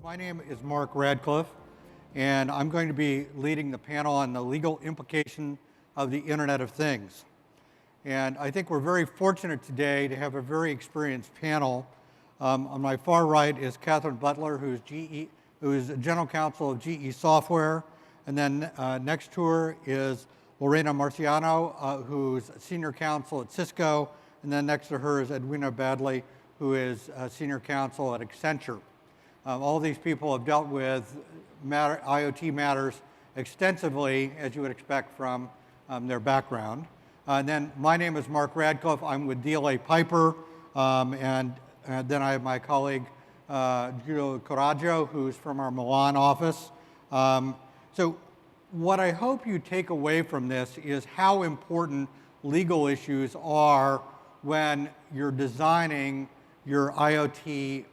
My name is Mark Radcliffe, and I'm going to be leading the panel on the legal implication of the Internet of Things. And I think we're very fortunate today to have a very experienced panel. On my far right is Kathrine Butler, who is General Counsel of GE Software. And then next to her is Lorena Marciano, who's Senior Counsel at Cisco. And then next to her is Edwina Baddeley, who is Senior Counsel at Accenture. All these people have dealt with IoT matters extensively, as you would expect from their background. And then my name is Mark Radcliffe. I'm with DLA Piper. And then I have my colleague, Giulio Coraggio, who's from our Milan office. So what I hope you take away from this is how important legal issues are when you're designing your IoT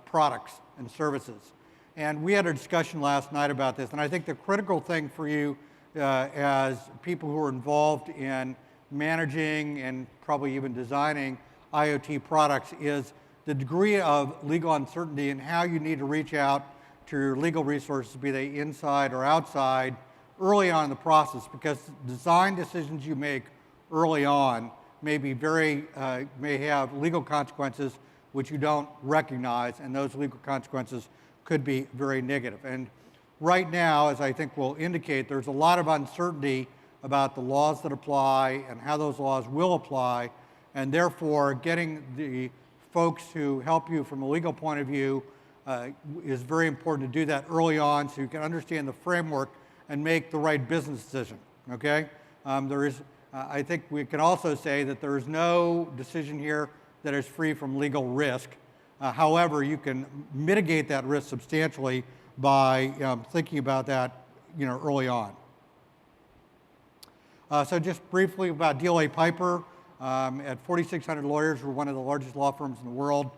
products and services. And we had a discussion last night about this, and I think the critical thing for you as people who are involved in managing and probably even designing IoT products is the degree of legal uncertainty and how you need to reach out to your legal resources, be they inside or outside, early on in the process, because design decisions you make early on may be may have legal consequences which you don't recognize, and those legal consequences could be very negative. And right now, as I think will indicate, there's a lot of uncertainty about the laws that apply and how those laws will apply, and therefore getting the folks who help you from a legal point of view is very important to do that early on so you can understand the framework and make the right business decision, okay? I think we can also say that there is no decision here that is free from legal risk. However, you can mitigate that risk substantially by thinking about that early on. So just briefly about DLA Piper. At 4,600 lawyers, we're one of the largest law firms in the world.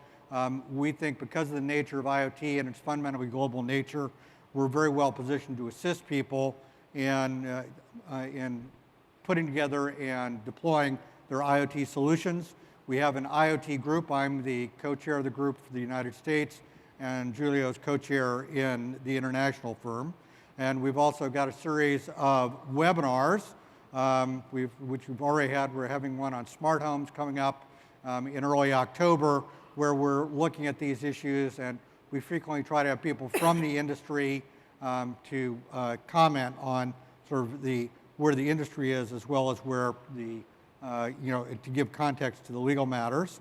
We think because of the nature of IoT and its fundamentally global nature, we're very well positioned to assist people in putting together and deploying their IoT solutions. We have an IoT group. I'm the co-chair of the group for the United States, and Giulio's co-chair in the international firm. And we've also got a series of webinars, which we've already had. We're having one on smart homes coming up in early October, where we're looking at these issues, and we frequently try to have people from the industry to comment on sort of where the industry is, as well as where to give context to the legal matters.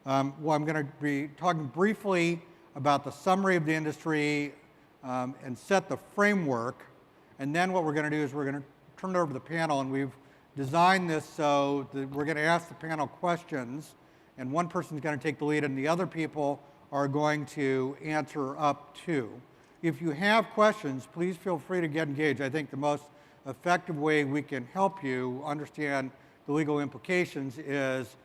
Well, I'm going to be talking briefly about the summary of the industry and set the framework. And then what we're going to do is we're going to turn it over to the panel, and we've designed this so that we're going to ask the panel questions, and one person's going to take the lead, and the other people are going to answer up to. If you have questions, please feel free to get engaged. I think the most effective way we can help you understand the legal implications is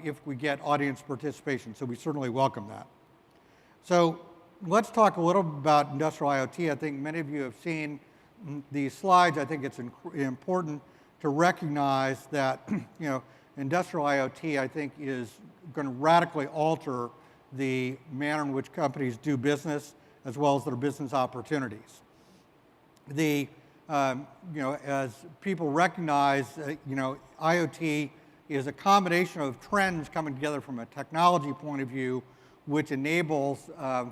if we get audience participation, so we certainly welcome that. So let's talk a little about industrial IoT. I think many of you have seen these slides. I think it's important to recognize that industrial IoT, I think, is going to radically alter the manner in which companies do business as well as their business opportunities. As people recognize, IoT is a combination of trends coming together from a technology point of view, which enables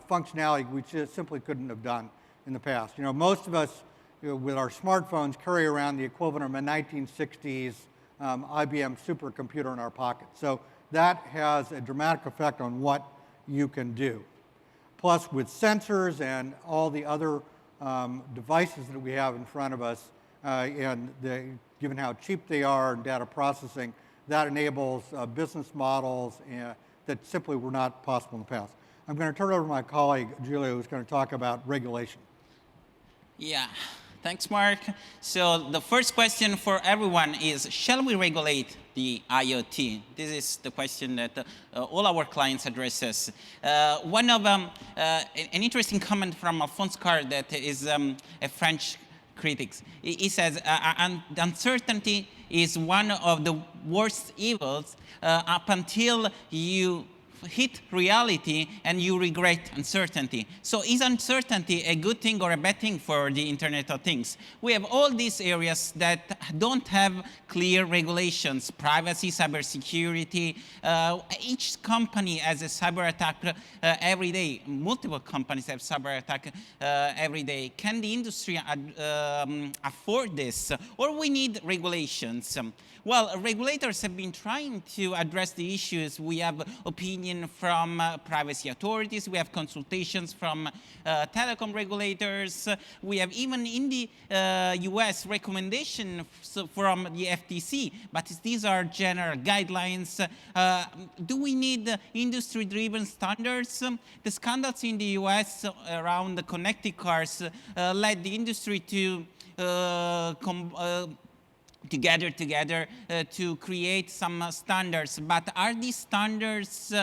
functionality we just simply couldn't have done in the past. Most of us, with our smartphones, carry around the equivalent of a 1960s IBM supercomputer in our pocket. So that has a dramatic effect on what you can do. Plus, with sensors and all the other devices that we have in front of us, and given how cheap they are in data processing, that enables business models that simply were not possible in the past. I'm going to turn it over to my colleague, Giulio, who's going to talk about regulation. Yeah, thanks, Mark. So the first question for everyone is, shall we regulate the IoT? This is the question that all our clients addresses. One of an interesting comment from Alphonse Carr, that is a French critic. He says, uncertainty is one of the worst evils up until you hit reality and you regret uncertainty. So is uncertainty a good thing or a bad thing for the Internet of Things? We have all these areas that don't have clear regulations, privacy, cybersecurity. Each company has a cyber attack every day. Multiple companies have cyber attack every day. Can the industry afford this? Or we need regulations? Well, regulators have been trying to address the issues. We have opinion from privacy authorities. We have consultations from telecom regulators. We have even in the US recommendation from the FTC, but these are general guidelines. Do we need industry-driven standards? The scandals in the US around the connected cars led the industry to gather together to create some standards. But are these standards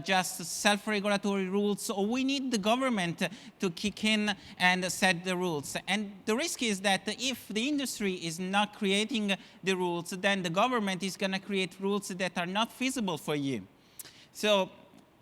just self-regulatory rules, or we need the government to kick in and set the rules? And the risk is that if the industry is not creating the rules, then the government is going to create rules that are not feasible for you. So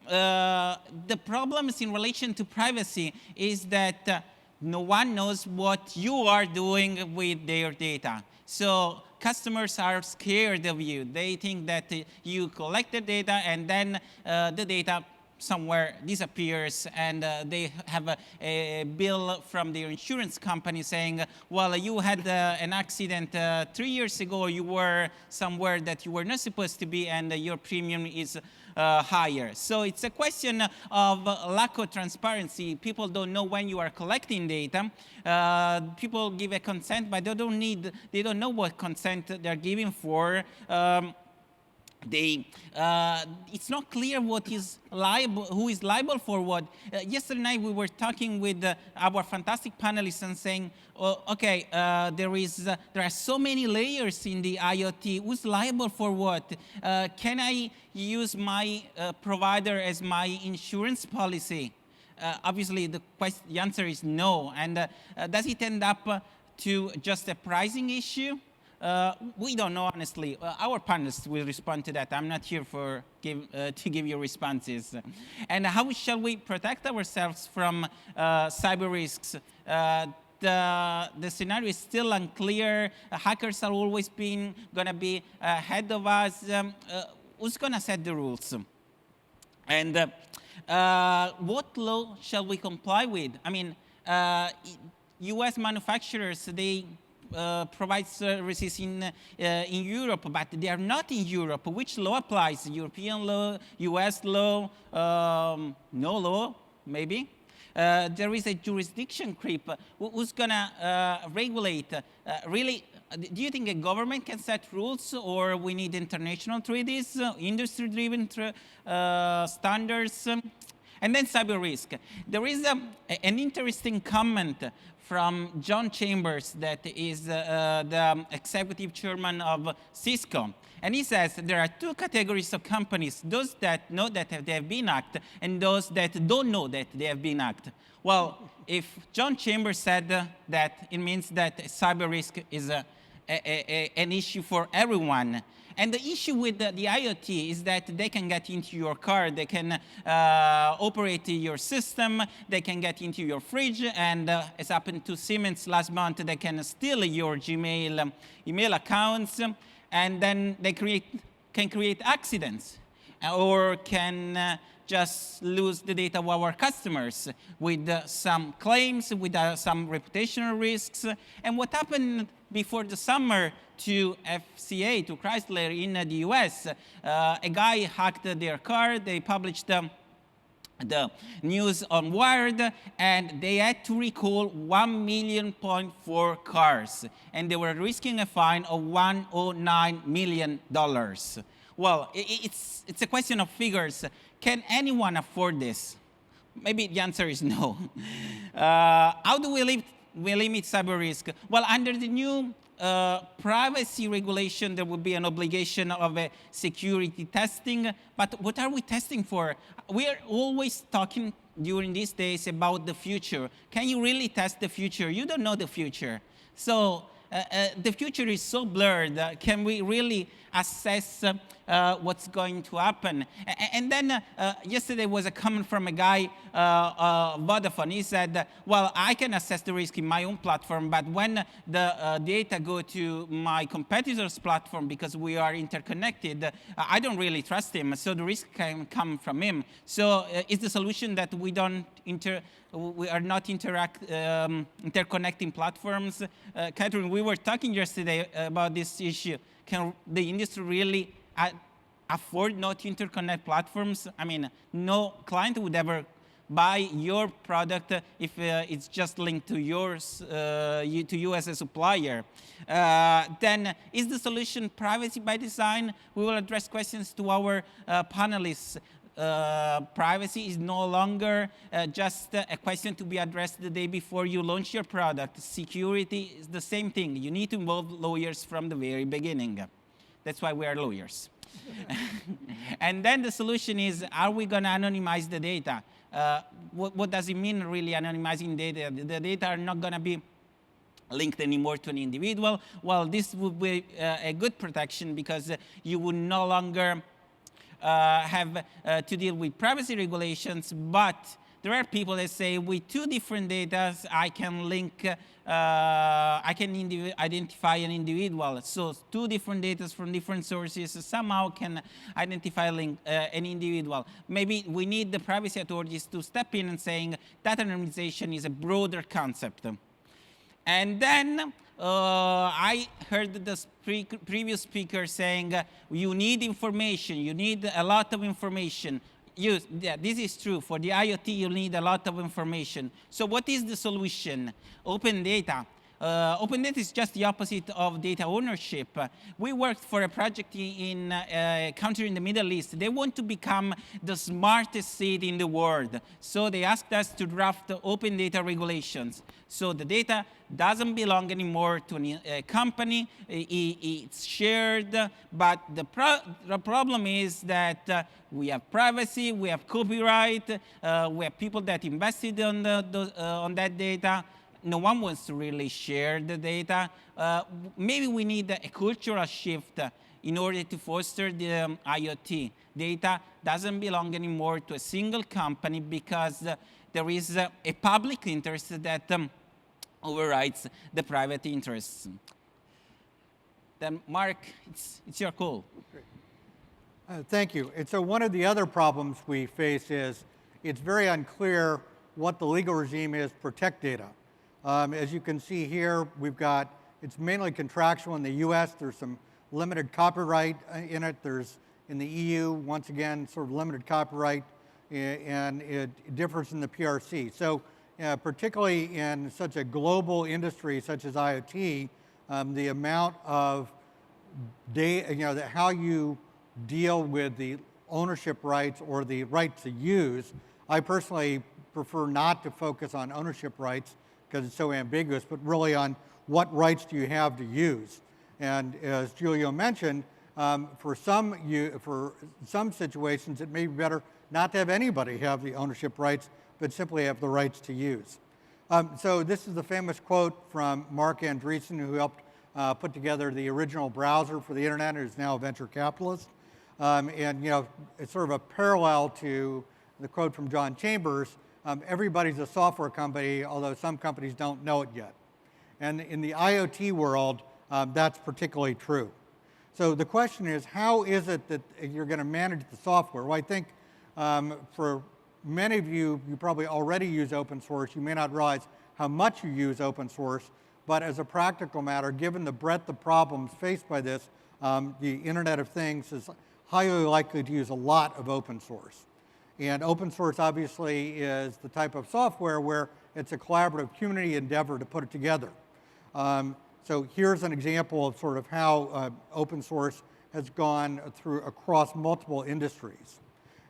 the problems in relation to privacy is that no one knows what you are doing with their data. So customers are scared of you. They think that you collect the data and then the data somewhere disappears, and they have a bill from their insurance company saying, well, you had an accident 3 years ago, you were somewhere that you were not supposed to be, and your premium is higher. So it's a question of lack of transparency. People don't know when you are collecting data. People give a consent, but they don't know what consent they're giving for. It's not clear what is liable, who is liable for what. Yesterday night we were talking with our fantastic panelists and saying, oh, okay, there are so many layers in the IoT. Who's liable for what? Can I use my provider as my insurance policy? Obviously, the answer is no. And does it end up to just a pricing issue? We don't know, honestly. Our panelists will respond to that. I'm not here to give you responses. And how shall we protect ourselves from cyber risks? The scenario is still unclear. Hackers are always going to be ahead of us. Who's going to set the rules? And what law shall we comply with? I mean, US manufacturers, they provide services in Europe, but they are not in Europe. Which law applies? European law, US law, no law, maybe? There is a jurisdiction creep. Who's going to regulate? Really, do you think a government can set rules, or we need international treaties, industry-driven standards? And then cyber risk. There is an interesting comment from John Chambers, that is the executive chairman of Cisco. And he says there are two categories of companies, those that know that they have been hacked and those that don't know that they have been hacked. Well, if John Chambers said that, it means that cyber risk is an issue for everyone. And the issue with the IoT is that they can get into your car, they can operate your system, they can get into your fridge, and as happened to Siemens last month, they can steal your Gmail email accounts, and then they can create accidents, or can just lose the data of our customers with some claims, with some reputational risks. And what happened before the summer to FCA, to Chrysler in the US, a guy hacked their car, they published the news on Wired, and they had to recall 1.4 million cars, and they were risking a fine of $109 million. Well, it's a question of figures. Can anyone afford this? Maybe the answer is no. How do we limit cyber risk? Well, under the new privacy regulation, there will be an obligation of security testing. But what are we testing for? We are always talking during these days about the future. Can you really test the future? You don't know the future. So the future is so blurred. Can we really assess what's going to happen? And then yesterday was a comment from a guy, Vodafone. He said, well, I can assess the risk in my own platform, but when the data go to my competitor's platform, because we are interconnected, I don't really trust him, so the risk can come from him. So is the solution that we are not interconnecting platforms? Kathrine, we were talking yesterday about this issue. Can the industry really afford not to interconnect platforms? I mean, no client would ever buy your product if it's just linked to yours, to you as a supplier. Then is the solution privacy by design? We will address questions to our panelists. Privacy is no longer just a question to be addressed the day before you launch your product. Security is the same thing. You need to involve lawyers from the very beginning. That's why we are lawyers. And then the solution is, are we going to anonymize the data? What does it mean, really, anonymizing data? The data are not going to be linked anymore to an individual. Well, this would be a good protection, because you would no longer have to deal with privacy regulations, but there are people that say with two different data, I can link, I can identify an individual. So two different data from different sources somehow can identify an individual. Maybe we need the privacy authorities to step in and saying data anonymization is a broader concept. And then I heard the previous speaker saying, you need information, you need a lot of information. Yeah, this is true. For the IoT, you need a lot of information. So what is the solution? Open data. Open data is just the opposite of data ownership. We worked for a project in a country in the Middle East. They want to become the smartest city in the world. So they asked us to draft open data regulations. So the data doesn't belong anymore to a company. It's shared. But the problem is that we have privacy, we have copyright, we have people that invested on that data. No one wants to really share the data. Maybe we need a cultural shift in order to foster the IoT. Data doesn't belong anymore to a single company, because there is a public interest that overrides the private interests. Then, Mark, it's your call. Thank you. And so one of the other problems we face is it's very unclear what the legal regime is to protect data. As you can see here, it's mainly contractual in the US. There's some limited copyright in it. There's in the EU, once again, sort of limited copyright, and it differs in the PRC. So particularly in such a global industry such as IoT, the amount of data, how you deal with the ownership rights or the right to use, I personally prefer not to focus on ownership rights because it's so ambiguous, but really on what rights do you have to use. And as Giulio mentioned, for some situations, it may be better not to have anybody have the ownership rights, but simply have the rights to use. So this is the famous quote from Mark Andreessen, who helped put together the original browser for the internet, who's now a venture capitalist. And it's sort of a parallel to the quote from John Chambers, everybody's a software company, although some companies don't know it yet. And in the IoT world, that's particularly true. So the question is, how is it that you're going to manage the software? Well, I think for many of you, you probably already use open source. You may not realize how much you use open source, but as a practical matter, given the breadth of problems faced by this, the Internet of Things is highly likely to use a lot of open source. And open source obviously is the type of software where it's a collaborative community endeavor to put it together. So here's an example of sort of how open source has gone through across multiple industries.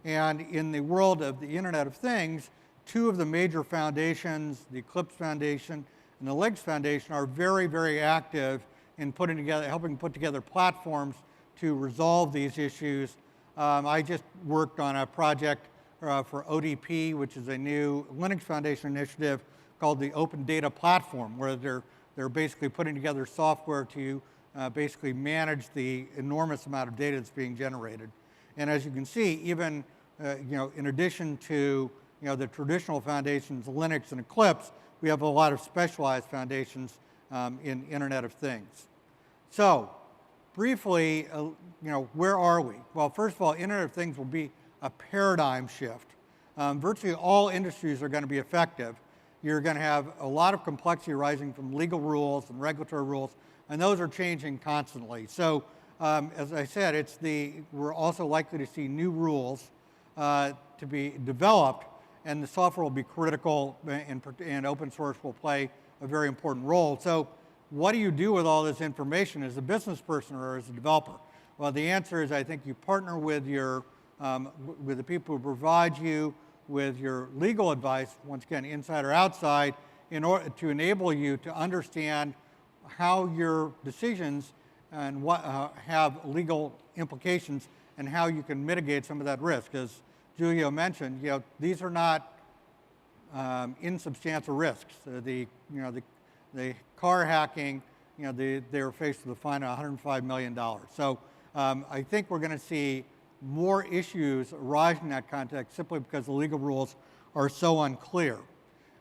And in the world of the Internet of Things, two of the major foundations, the Eclipse Foundation and the Legs Foundation, are very, very active in helping put together platforms to resolve these issues. I just worked on a project for ODP, which is a new Linux Foundation initiative called the Open Data Platform, where they're They're basically putting together software to basically manage the enormous amount of data that's being generated. And as you can see, even in addition to the traditional foundations, Linux and Eclipse, we have a lot of specialized foundations in Internet of Things. So, briefly, where are we? Well, first of all, Internet of Things will be a paradigm shift. Virtually all industries are going to be effective. You're going to have a lot of complexity arising from legal rules and regulatory rules, and those are changing constantly. So, as I said, we're also likely to see new rules to be developed, and the software will be critical, and open source will play a very important role. So what do you do with all this information as a business person or as a developer? Well, the answer is I think you partner with with the people who provide you with your legal advice, once again, inside or outside, in order to enable you to understand how your decisions and what have legal implications and how you can mitigate some of that risk. As Giulio mentioned, these are not insubstantial risks. The car hacking, they were faced with a fine of $105 million. So I think we're going to see more issues arise in that context simply because the legal rules are so unclear.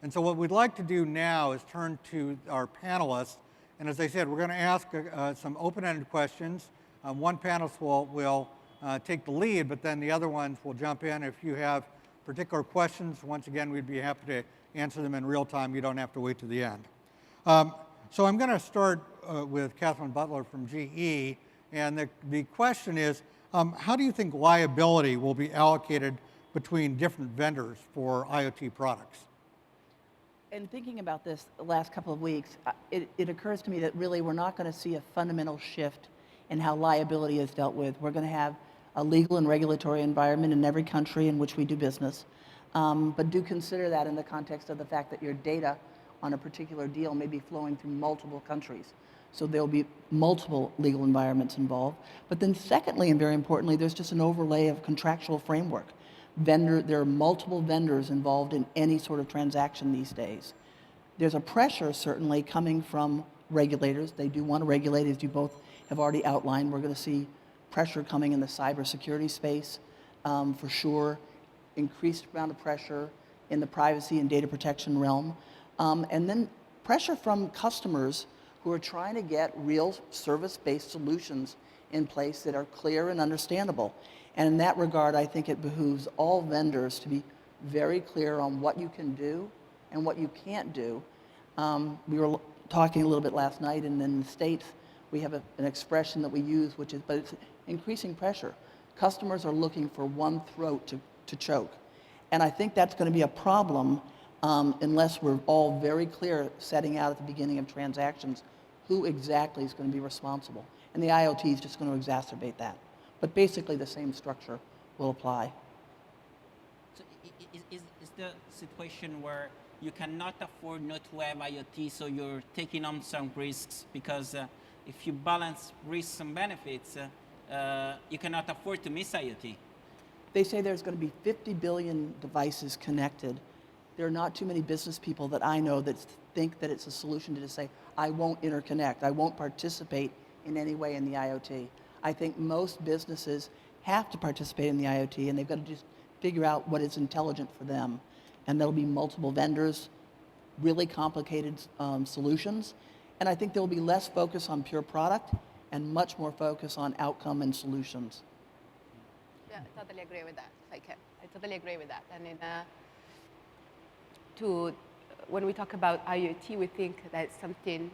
And so what we'd like to do now is turn to our panelists. And as I said, we're going to ask some open-ended questions. One panelist will take the lead, but then the other ones will jump in. If you have particular questions, once again, we'd be happy to answer them in real time. You don't have to wait to the end. So I'm going to start with Kathrine Butler from GE. And the question is, how do you think liability will be allocated between different vendors for IoT products? In thinking about this the last couple of weeks, it occurs to me that really we're not going to see a fundamental shift in how liability is dealt with. We're going to have a legal and regulatory environment in every country in which we do business. But do consider that in the context of the fact that your data on a particular deal may be flowing through multiple countries. So there will be multiple legal environments involved. But then secondly, and very importantly, there's just an overlay of contractual framework. There are multiple vendors involved in any sort of transaction these days. There's a pressure certainly coming from regulators. They do want to regulate, as you both have already outlined. We're going to see pressure coming in the cybersecurity space, for sure, increased amount of pressure in the privacy and data protection realm. And then pressure from customers who are trying to get real service-based solutions in place that are clear and understandable. And in that regard, I think it behooves all vendors to be very clear on what you can do and what you can't do. We were talking a little bit last night, and in the States, we have an expression that we use, but it's increasing pressure. Customers are looking for one throat to choke. And I think that's going to be a problem unless we're all very clear setting out at the beginning of transactions who exactly is going to be responsible. And the IoT is just going to exacerbate that. But basically the same structure will apply. So is the situation where you cannot afford not to have IoT, so you're taking on some risks because if you balance risks and benefits, you cannot afford to miss IoT? They say there's going to be 50 billion devices connected. There are not too many business people that I know that think that it's a solution to just say, I won't interconnect, I won't participate in any way in the IoT. I think most businesses have to participate in the IoT, and they've got to just figure out what is intelligent for them. And there'll be multiple vendors, really complicated solutions. And I think there will be less focus on pure product and much more focus on outcome and solutions. Yeah, I totally agree with that, if I can. I totally agree with that. And when we talk about IoT, we think that it's something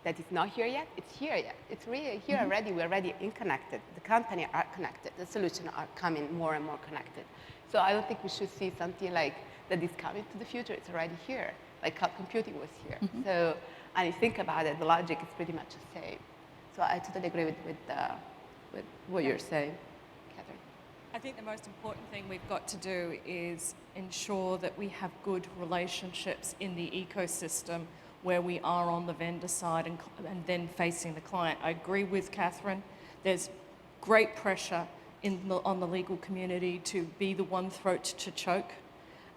that is not here yet. It's here yet. It's really here already. We're already interconnected. The company are connected. The solutions are coming more and more connected. So I don't think we should see something like that is coming to the future. It's already here, like cloud computing was here. So, and you think about it, the logic is pretty much the same. So I totally agree with what you're saying, Kathrine. I think the most important thing we've got to do is ensure that we have good relationships in the ecosystem where we are on the vendor side and then facing the client. I agree with Kathrine. There's great pressure on the legal community to be the one throat to choke.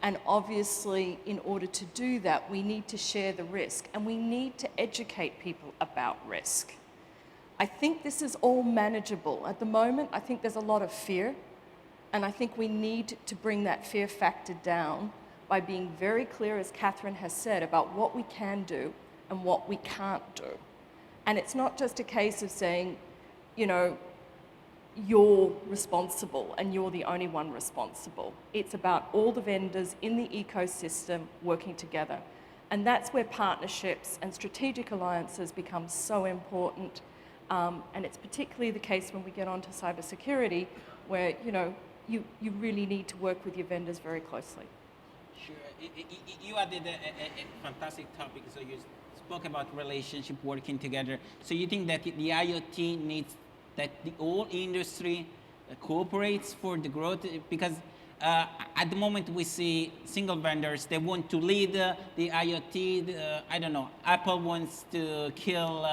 And obviously, in order to do that, we need to share the risk and we need to educate people about risk. I think this is all manageable. At the moment, I think there's a lot of fear, and I think we need to bring that fear factor down by being very clear, as Kathrine has said, about what we can do and what we can't do. And it's not just a case of saying, you know, you're responsible and you're the only one responsible. It's about all the vendors in the ecosystem working together. And that's where partnerships and strategic alliances become so important. And it's particularly the case when we get onto cybersecurity, where, you know, you really need to work with your vendors very closely. Sure. You added a fantastic topic. So you spoke about relationship working together. So you think that the IoT needs that the whole industry cooperates for the growth? Because at the moment we see single vendors, they want to lead the IoT. I don't know, Apple wants to kill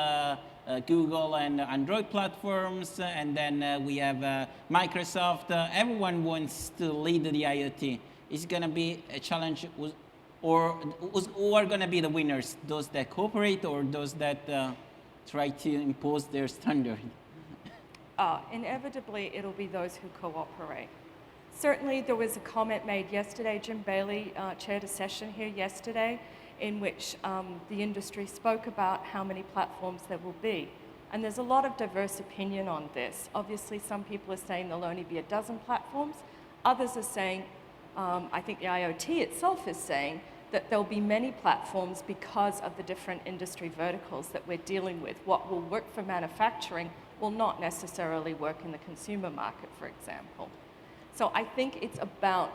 Google and Android platforms, and then we have Microsoft. Everyone wants to lead the IoT. Is it going to be a challenge, or who are going to be the winners? Those that cooperate or those that try to impose their standard? Inevitably, it'll be those who cooperate. Certainly, there was a comment made yesterday. Jim Bailey chaired a session here yesterday in which the industry spoke about how many platforms there will be. And there's a lot of diverse opinion on this. Obviously, some people are saying there'll only be a dozen platforms. Others are saying, I think the IoT itself is saying, that there'll be many platforms because of the different industry verticals that we're dealing with. What will work for manufacturing will not necessarily work in the consumer market, for example. So I think it's about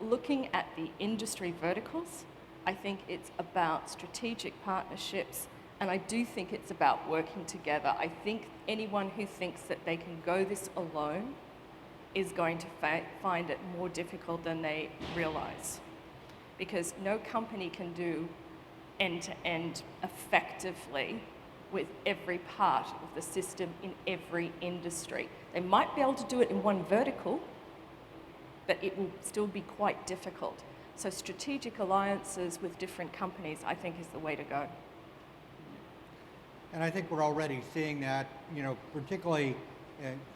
looking at the industry verticals. I think it's about strategic partnerships, and I do think it's about working together. I think anyone who thinks that they can go this alone is going to find it more difficult than they realize, because no company can do end-to-end effectively with every part of the system in every industry. They might be able to do it in one vertical, but it will still be quite difficult. So strategic alliances with different companies, I think, is the way to go. And I think we're already seeing that, you know, particularly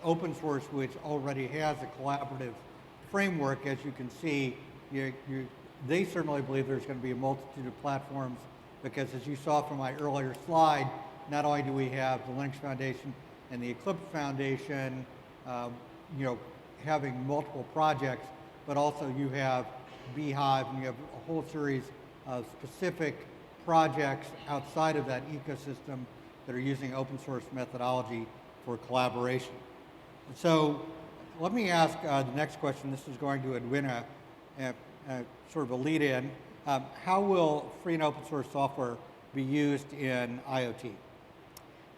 open source, which already has a collaborative framework. As you can see, they certainly believe there's going to be a multitude of platforms, because as you saw from my earlier slide, not only do we have the Linux Foundation and the Eclipse Foundation, you know, having multiple projects, but also you have Beehive, and you have a whole series of specific projects outside of that ecosystem that are using open source methodology for collaboration. So let me ask the next question. This is going to Edwina, sort of a lead in. How will free and open source software be used in IoT?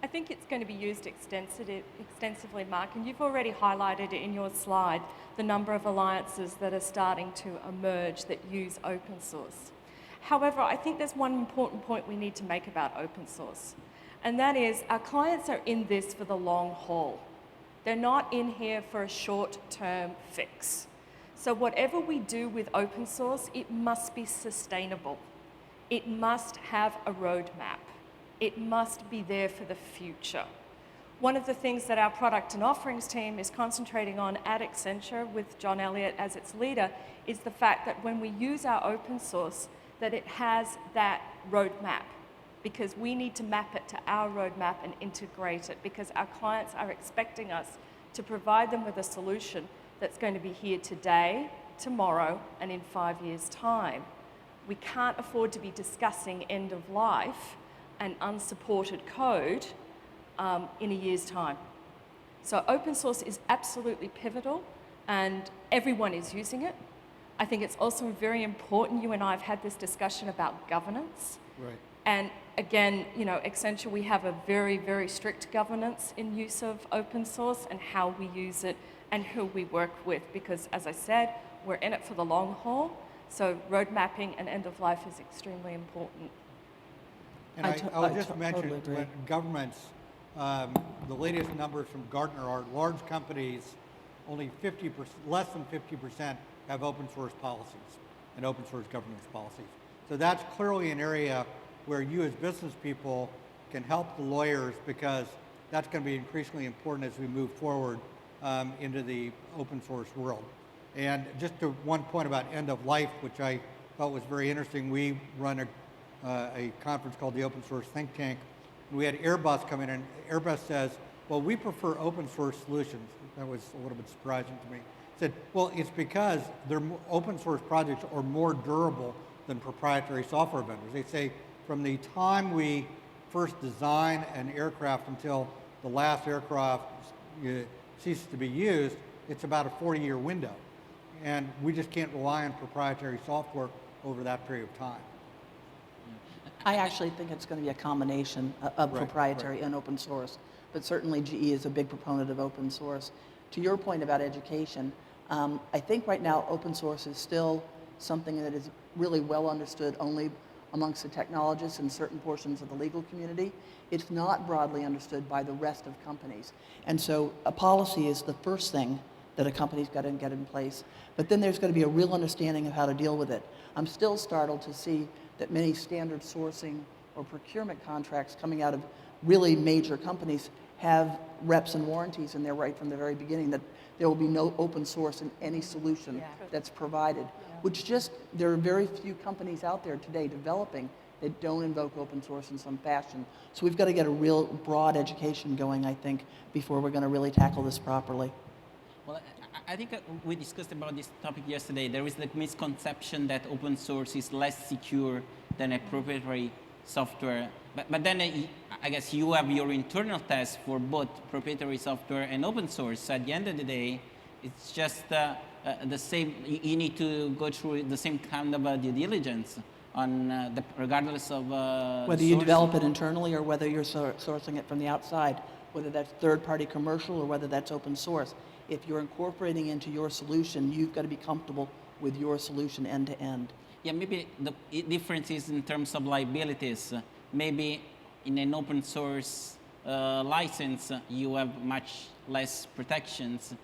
I think it's going to be used extensively, Mark, and you've already highlighted in your slide the number of alliances that are starting to emerge that use open source. However, I think there's one important point we need to make about open source, and that is our clients are in this for the long haul. They're not in here for a short-term fix. So whatever we do with open source, it must be sustainable. It must have a roadmap. It must be there for the future. One of the things that our product and offerings team is concentrating on at Accenture, with John Elliott as its leader, is the fact that when we use our open source, that it has that roadmap, because we need to map it to our roadmap and integrate it, because our clients are expecting us to provide them with a solution that's going to be here today, tomorrow, and in 5 years' time. We can't afford to be discussing end of life and unsupported code in a year's time. So open source is absolutely pivotal, and everyone is using it. I think it's also very important, you and I have had this discussion about governance. Right. And again, you know, Accenture, we have a very, very strict governance in use of open source and how we use it and who we work with, because as I said, we're in it for the long haul. So road mapping and end of life is extremely important. And I'll just mention, when governments, the latest numbers from Gartner are large companies, only 50%, less than 50% have open source policies. and open source governance policies. So that's clearly an area where you as business people can help the lawyers, because that's going to be increasingly important as we move forward into the open source world. And just to one point about end of life, which I thought was very interesting, we run a conference called the Open Source Think Tank. And we had Airbus come in, and Airbus says, well, we prefer open source solutions. That was a little bit surprising to me. Said, well, it's because their open source projects are more durable than proprietary software vendors. They say from the time we first design an aircraft until the last aircraft ceases to be used, it's about a 40-year window. And we just can't rely on proprietary software over that period of time. I actually think it's going to be a combination of proprietary and open source, but certainly GE is a big proponent of open source. To your point about education, I think right now open source is still something that is really well understood only amongst the technologists and certain portions of the legal community. It's not broadly understood by the rest of companies. And so a policy is the first thing that a company's got to get in place. But then there's going to be a real understanding of how to deal with it. I'm still startled to see that many standard sourcing or procurement contracts coming out of really major companies have reps and warranties in there right from the very beginning, that there will be no open source in any solution that's provided. Which just, there are very few companies out there today developing that don't invoke open source in some fashion. So we've got to get a real broad education going, I think, before we're going to really tackle this properly. Well, I think we discussed about this topic yesterday. There is the misconception that open source is less secure than a proprietary software. But then I guess you have your internal tests for both proprietary software and open source. So at the end of the day, it's just the same. You need to go through the same kind of due diligence on regardless of whether you develop it internally or whether you're sourcing it from the outside, whether that's third-party commercial or whether that's open source. If you're incorporating into your solution, you've got to be comfortable with your solution end to end. Yeah, maybe the difference is in terms of liabilities. Maybe in an open source license, you have much less protections.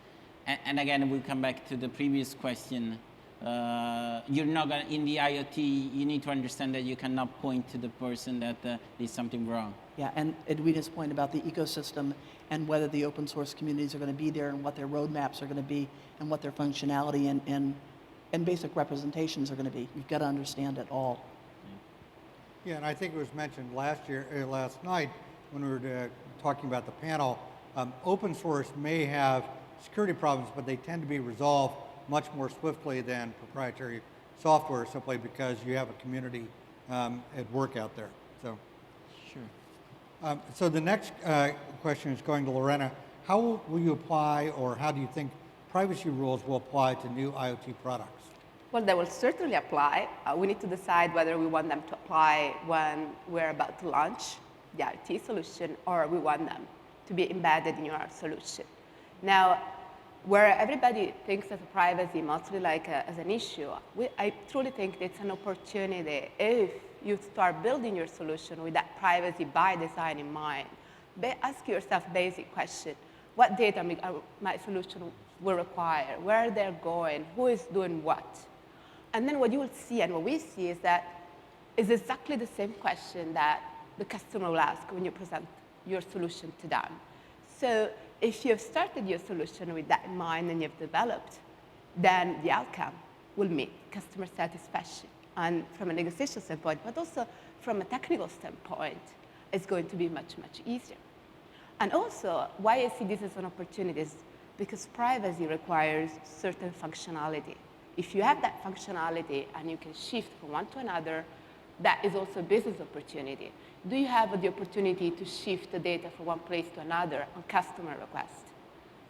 And again, we come back to the previous question. You're not gonna, in the IoT, you need to understand that you cannot point to the person that did something wrong. Yeah, and Edwina's point about the ecosystem and whether the open source communities are going to be there and what their roadmaps are going to be and what their functionality and basic representations are going to be. You've got to understand it all. Yeah, and I think it was mentioned last night when we were talking about the panel, open source may have security problems, but they tend to be resolved much more swiftly than proprietary software, simply because you have a community at work out there. So, sure. So the next question is going to Lorena. How will you apply, or how do you think privacy rules will apply to new IoT products? Well, they will certainly apply. We need to decide whether we want them to apply when we're about to launch the IoT solution, or we want them to be embedded in your solution. Now, where everybody thinks of privacy mostly like as an issue, I truly think it's an opportunity if you start building your solution with that privacy by design in mind. Ask yourself basic question: what data my solution will require? Where they're going? Who is doing what? And then what you will see, and what we see, is that it's exactly the same question that the customer will ask when you present your solution to them. So if you have started your solution with that in mind and you've developed, then the outcome will meet customer satisfaction. And from a negotiation standpoint, but also from a technical standpoint, it's going to be much, much easier. And also, why I see this as an opportunity is because privacy requires certain functionality. If you have that functionality and you can shift from one to another, that is also a business opportunity. Do you have the opportunity to shift the data from one place to another on customer request?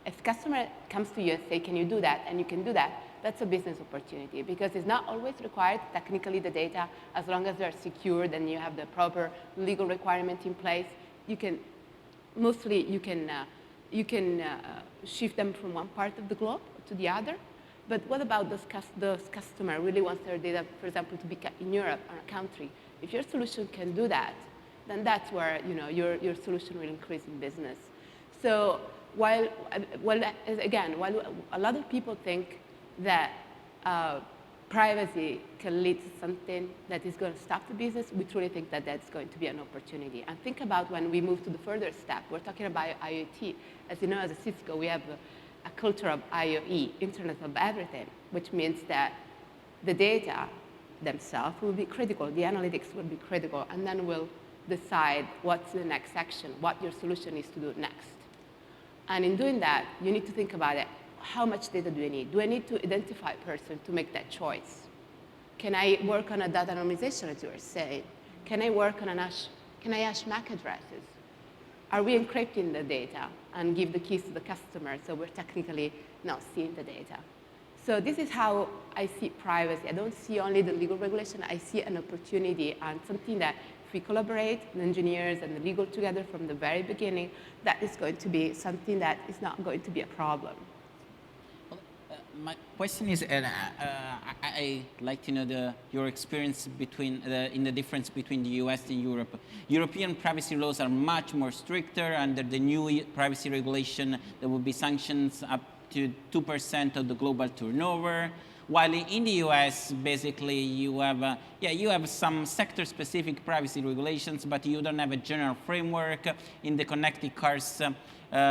If customer comes to you and say, can you do that? And you can do that, that's a business opportunity, because it's not always required technically the data, as long as they're secured and you have the proper legal requirement in place. You can, mostly you can shift them from one part of the globe to the other. But what about those customer really wants their data, for example, to be kept in Europe or a country? If your solution can do that, then that's where your solution will increase in business. So while a lot of people think that privacy can lead to something that is going to stop the business, we truly think that that's going to be an opportunity. And think about when we move to the further step, we're talking about IoT. As you know, as a Cisco, we have a culture of IoE, Internet of Everything, which means that the data themselves will be critical, the analytics will be critical, and then we'll decide what's the next action, what your solution is to do next. And in doing that, you need to think about it. How much data do I need? Do I need to identify a person to make that choice? Can I work on a data anonymization, as you were saying? Can I work on can I hash MAC addresses? Are we encrypting the data and give the keys to the customer so we're technically not seeing the data? So this is how I see privacy. I don't see only the legal regulation. I see an opportunity and something that if we collaborate, the engineers and the legal together from the very beginning, that is going to be something that is not going to be a problem. My question is, I like to know your experience in the difference between the US and Europe. European privacy laws are much more stricter. Under the new privacy regulation, there will be sanctions up to 2% of the global turnover. While in the US, basically, you have some sector-specific privacy regulations, but you don't have a general framework. In the connected cars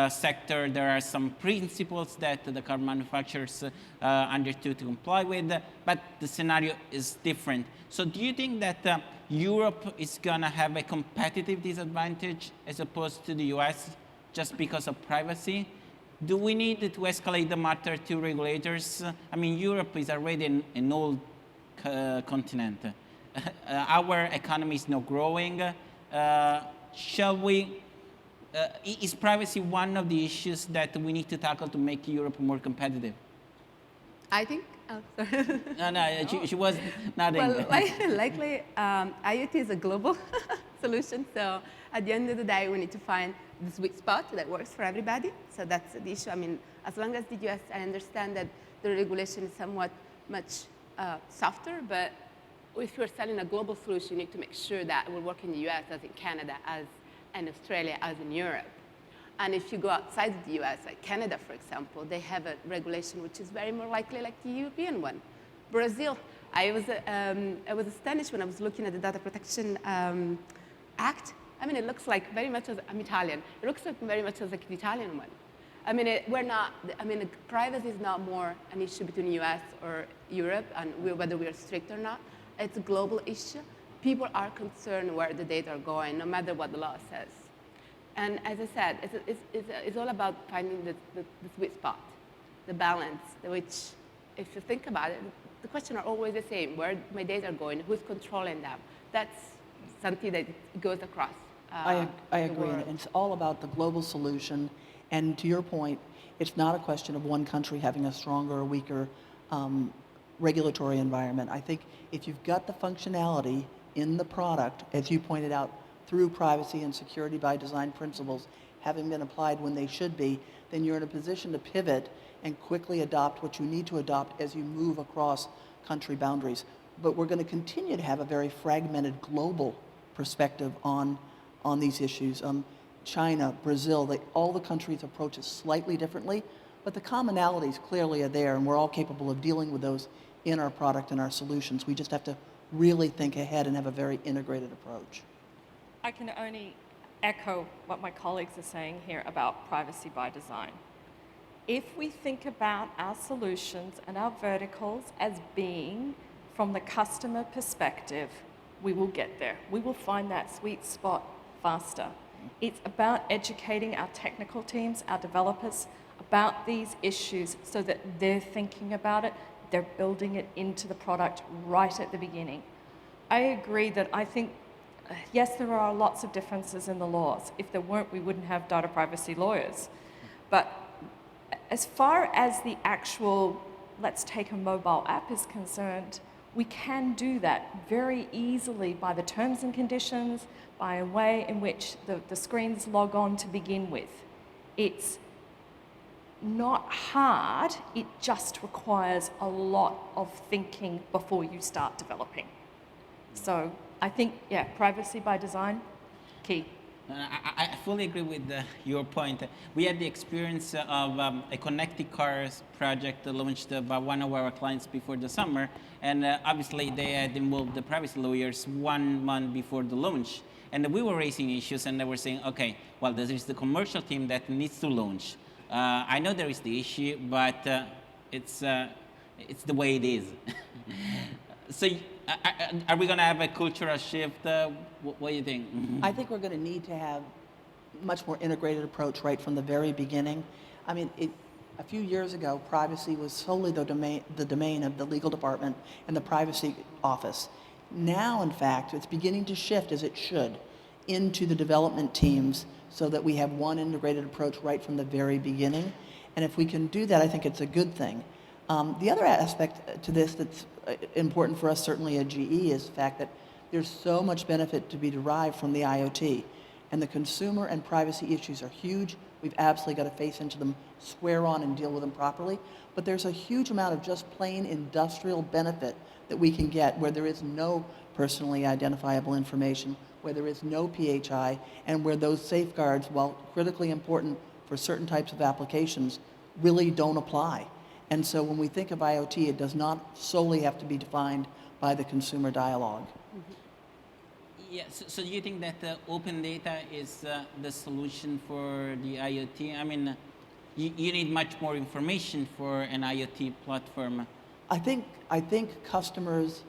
sector, there are some principles that the car manufacturers undertook to comply with, but the scenario is different. So do you think that Europe is going to have a competitive disadvantage as opposed to the US just because of privacy? Do we need to escalate the matter to regulators? I mean, Europe is already an old continent. Our economy is not growing. Is privacy one of the issues that we need to tackle to make Europe more competitive? I think, sorry. No, she was nodding. Well, likely, IoT is a global solution. So at the end of the day, we need to find the sweet spot that works for everybody. So that's the issue. I mean, as long as the US, I understand that the regulation is somewhat much softer, but if you're selling a global solution, you need to make sure that it will work in the US as in Canada, as in Australia, as in Europe. And if you go outside the US, like Canada, for example, they have a regulation which is very more likely like the European one. Brazil, I was astonished when I was looking at the Data Protection Act. I mean, it looks like very much as, I'm Italian, it looks like very much as like the Italian one. I mean, privacy is not more an issue between the US or Europe and whether we are strict or not. It's a global issue. People are concerned where the data are going, no matter what the law says. And as I said, it's all about finding the sweet spot, the balance, which, if you think about it, the questions are always the same. Where my data are going, who's controlling them? That's something that goes across I agree, world. and it's all about the global solution. And to your point, it's not a question of one country having a stronger or weaker regulatory environment. I think if you've got the functionality in the product, as you pointed out, through privacy and security by design principles having been applied when they should be, then you're in a position to pivot and quickly adopt what you need to adopt as you move across country boundaries. But we're going to continue to have a very fragmented global perspective on these issues. China, Brazil, all the countries approach it slightly differently, but the commonalities clearly are there, and we're all capable of dealing with those in our product and our solutions. We just have to really think ahead and have a very integrated approach. I can only echo what my colleagues are saying here about privacy by design. If we think about our solutions and our verticals as being from the customer perspective, we will get there. We will find that sweet spot faster. It's about educating our technical teams, our developers, about these issues so that they're thinking about it, they're building it into the product right at the beginning. I agree that I think, yes, there are lots of differences in the laws. If there weren't, we wouldn't have data privacy lawyers. But as far as the actual, let's take a mobile app is concerned, we can do that very easily by the terms and conditions, by a way in which the screens log on to begin with. It's not hard, it just requires a lot of thinking before you start developing. So I think, yeah, privacy by design, key. I fully agree with your point. We had the experience of a connected cars project launched by one of our clients before the summer, and obviously they had involved the privacy lawyers 1 month before the launch. And we were raising issues, and they were saying, okay, well, there is the commercial team that needs to launch. I know there is the issue, but it's the way it is. So are we going to have a cultural shift? What do you think? I think we're going to need to have much more integrated approach right from the very beginning. I mean, a few years ago, privacy was solely the domain of the legal department and the privacy office. Now, in fact, it's beginning to shift, as it should, into the development teams so that we have one integrated approach right from the very beginning. And if we can do that, I think it's a good thing. The other aspect to this that's important for us, certainly at GE, is the fact that there's so much benefit to be derived from the IoT. And the consumer and privacy issues are huge. We've absolutely got to face into them square on and deal with them properly. But there's a huge amount of just plain industrial benefit that we can get where there is no personally identifiable information, where there is no PHI, and where those safeguards, while critically important for certain types of applications, really don't apply. And so when we think of IoT, it does not solely have to be defined by the consumer dialogue. Yeah, so do you think that open data is the solution for the IoT? I mean, you need much more information for an IoT platform. I think customers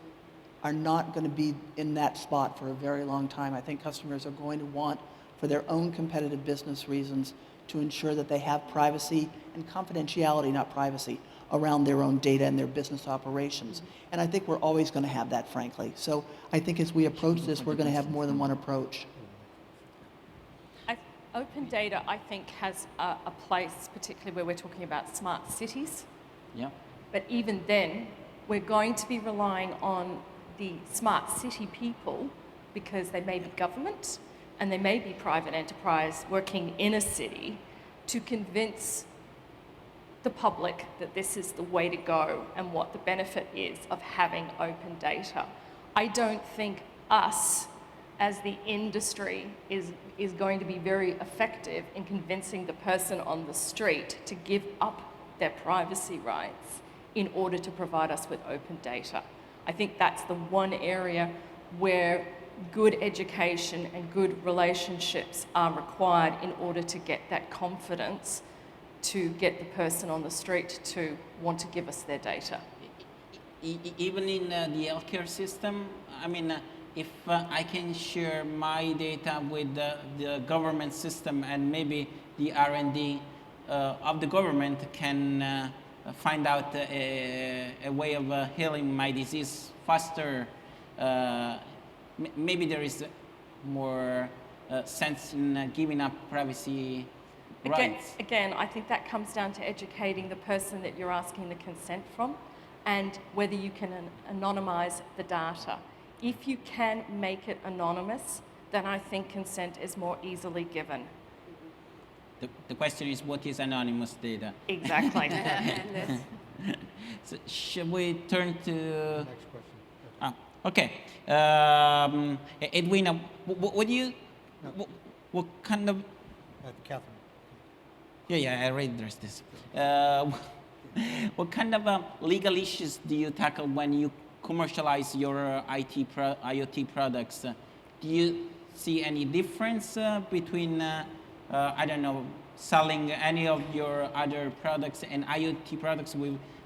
are not going to be in that spot for a very long time. I think customers are going to want, for their own competitive business reasons, to ensure that they have privacy and confidentiality, not privacy, around their own data and their business operations. And I think we're always going to have that, frankly. So I think as we approach this, we're going to have more than one approach. Open data, I think, has a place, particularly where we're talking about smart cities. Yeah. But even then, we're going to be relying on the smart city people, because they may be government and they may be private enterprise working in a city, to convince the public that this is the way to go and what the benefit is of having open data. I don't think us as the industry is going to be very effective in convincing the person on the street to give up their privacy rights in order to provide us with open data. I think that's the one area where good education and good relationships are required in order to get that confidence to get the person on the street to want to give us their data. Even in the healthcare system, I mean, if I can share my data with the government system, and maybe the R&D of the government can find out a way of healing my disease faster, maybe there is more sense in giving up privacy rights. Again, I think that comes down to educating the person that you're asking the consent from, and whether you can anonymize the data. If you can make it anonymous, then I think consent is more easily given. The question is, what is anonymous data? Exactly. So should we turn to... Next question. Okay. Edwina, what do you... What kind of... Kathrine. Yeah, I already addressed this. What kind of legal issues do you tackle when you commercialize your IoT products? Do you see any difference between, I don't know, selling any of your other products and IoT products?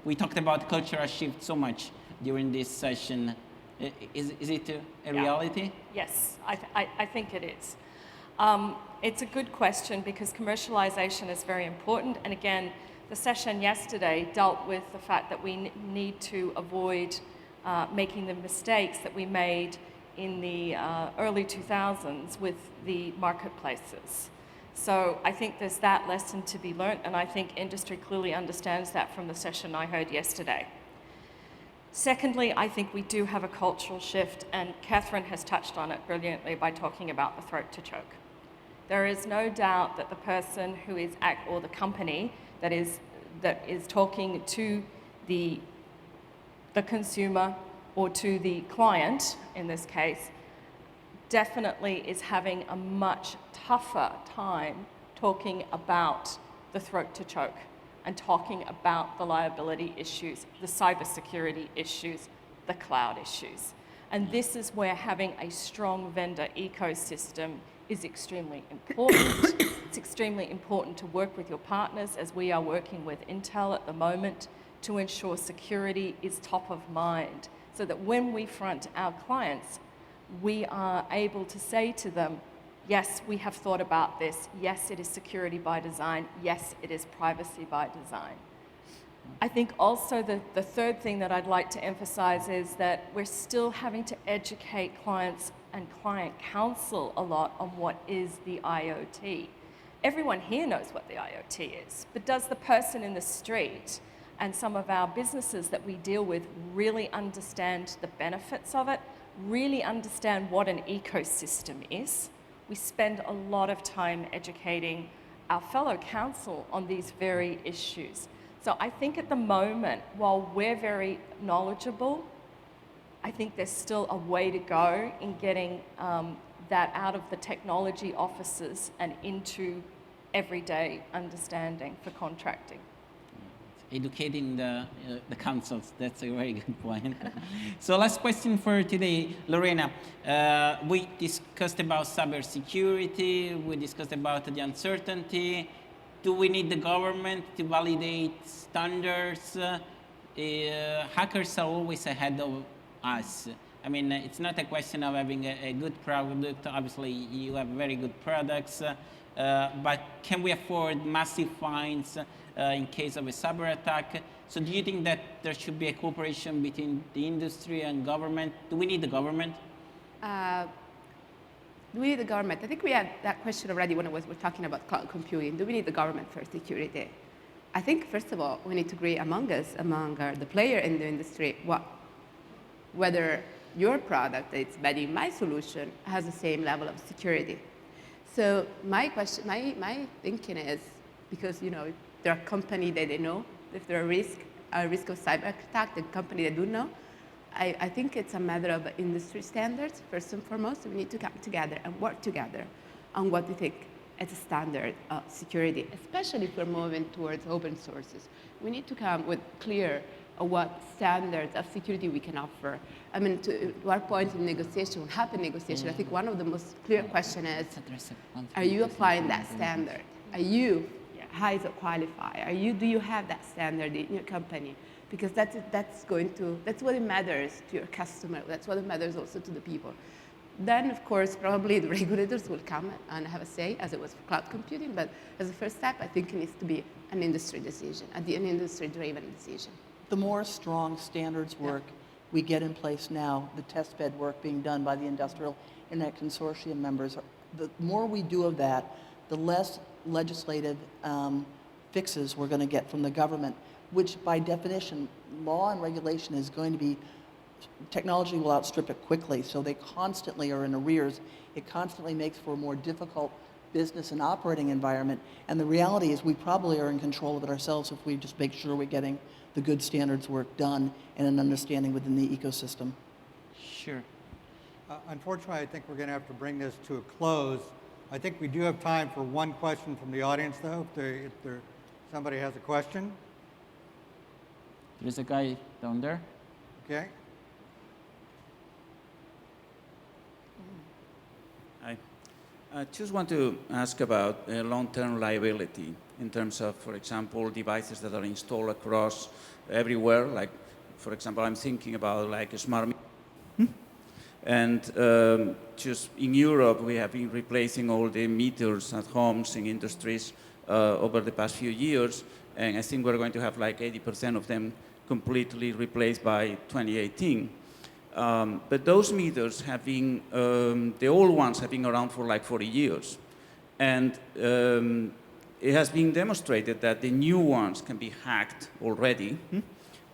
We talked about cultural shift so much during this session. Is it a reality? Yes, I think it is. It's a good question, because commercialization is very important. And again, the session yesterday dealt with the fact that we need to avoid making the mistakes that we made in the early 2000s with the marketplaces. So I think there's that lesson to be learnt, and I think industry clearly understands that from the session I heard yesterday. Secondly, I think we do have a cultural shift, and Kathrine has touched on it brilliantly by talking about the throat to choke. There is no doubt that the person who is or the company that is talking to the consumer or to the client, in this case, definitely is having a much tougher time talking about the throat to choke and talking about the liability issues, the cybersecurity issues, the cloud issues. And this is where having a strong vendor ecosystem is extremely important. It's extremely important to work with your partners, as we are working with Intel at the moment, to ensure security is top of mind, so that when we front our clients, we are able to say to them, yes, we have thought about this. Yes, it is security by design. Yes, it is privacy by design. I think also the third thing that I'd like to emphasize is that we're still having to educate clients and client counsel a lot on what is the IoT. Everyone here knows what the IoT is, but does the person in the street and some of our businesses that we deal with really understand the benefits of it, really understand what an ecosystem is? We spend a lot of time educating our fellow counsel on these very issues. So I think at the moment, while we're very knowledgeable, I think there's still a way to go in getting that out of the technology offices and into everyday understanding for contracting. Educating the councils, that's a very good point. So last question for today, Lorena. We discussed about cybersecurity, we discussed about the uncertainty. Do we need the government to validate standards? Hackers are always ahead of us. I mean, it's not a question of having a good product. Obviously, you have very good products, but can we afford massive fines in case of a cyber attack? So do you think that there should be a cooperation between the industry and government? Do we need the government? Do we need the government? I think we had that question already when we're talking about cloud computing. Do we need the government for security? I think, first of all, we need to agree among us, among the player in the industry, whether your product that's embedded in my solution has the same level of security. So my question, my thinking is, because if there are companies that they know if there are a risk of cyber attack, the company that do know, I think it's a matter of industry standards, first and foremost. We need to come together and work together on what we think is a standard of security, especially if we're moving towards open sources. We need to come with clear what standards of security we can offer. I mean, to our point in negotiation, happy negotiation, I think one of the most clear questions is, are you applying that standard? Are you ISO qualified? Do you have that standard in your company? Because that's what it matters to your customer. That's what it matters also to the people. Then, of course, probably the regulators will come and have a say, as it was for cloud computing. But as a first step, I think it needs to be an industry decision, an industry-driven decision. The more strong standards work we get in place now, the test bed work being done by the Industrial Internet Consortium members, the more we do of that, the less legislative fixes we're going to get from the government, which by definition, law and regulation is going to be, technology will outstrip it quickly, so they constantly are in arrears. It constantly makes for a more difficult business and operating environment, and the reality is we probably are in control of it ourselves if we just make sure we're getting the good standards work done and an understanding within the ecosystem. Sure. Unfortunately, I think we're going to have to bring this to a close. I think we do have time for one question from the audience, though, if somebody has a question. There's a guy down there. Okay. I just want to ask about long-term liability in terms of, for example, devices that are installed across everywhere. Like, for example, I'm thinking about like a smart meter. And just in Europe, we have been replacing all the meters at homes in industries over the past few years. And I think we're going to have like 80% of them completely replaced by 2018. But those meters have been, the old ones have been around for like 40 years. And it has been demonstrated that the new ones can be hacked already.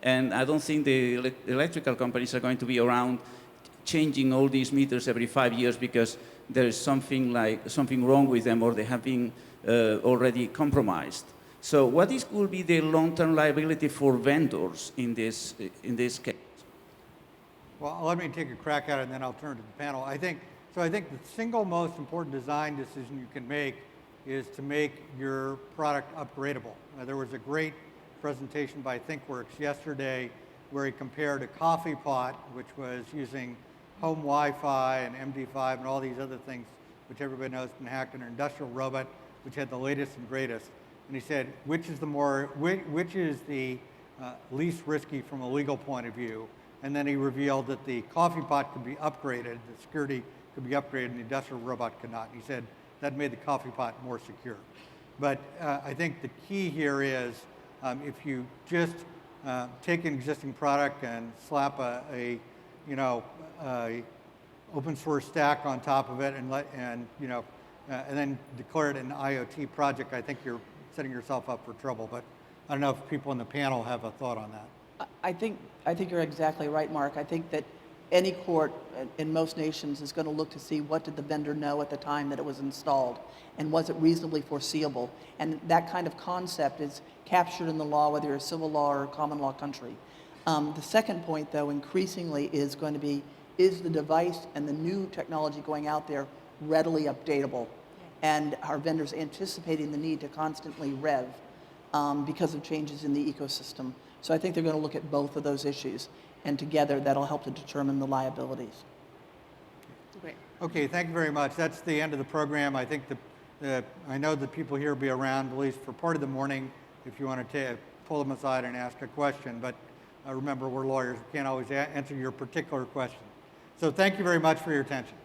And I don't think the electrical companies are going to be around changing all these meters every 5 years because there is something wrong with them or they have been already compromised. So what will be the long-term liability for vendors in this case? Well, let me take a crack at it, and then I'll turn to the panel. I think So I think the single most important design decision you can make is to make your product upgradable. There was a great presentation by ThinkWorks yesterday where he compared a coffee pot, which was using home Wi-Fi and MD5 and all these other things, which everybody knows has been hacked, and an industrial robot, which had the latest and greatest. And he said, which is the least risky from a legal point of view? And then he revealed that the coffee pot could be upgraded, the security could be upgraded, and the industrial robot could not. He said that made the coffee pot more secure. But I think the key here is if you just take an existing product and slap a open source stack on top of it and then declare it an IoT project, I think you're setting yourself up for trouble. But I don't know if people in the panel have a thought on that. I think you're exactly right, Mark. I think that any court in most nations is going to look to see what did the vendor know at the time that it was installed, and was it reasonably foreseeable? And that kind of concept is captured in the law, whether you're a civil law or a common law country. The second point, though, increasingly is going to be, is the device and the new technology going out there readily updatable? And are vendors anticipating the need to constantly rev because of changes in the ecosystem? So I think they're going to look at both of those issues, and together that'll help to determine the liabilities. Great. Okay, thank you very much. That's the end of the program. I think I know that people here will be around at least for part of the morning if you want to pull them aside and ask a question. But remember, we're lawyers. We can't always answer your particular question. So thank you very much for your attention.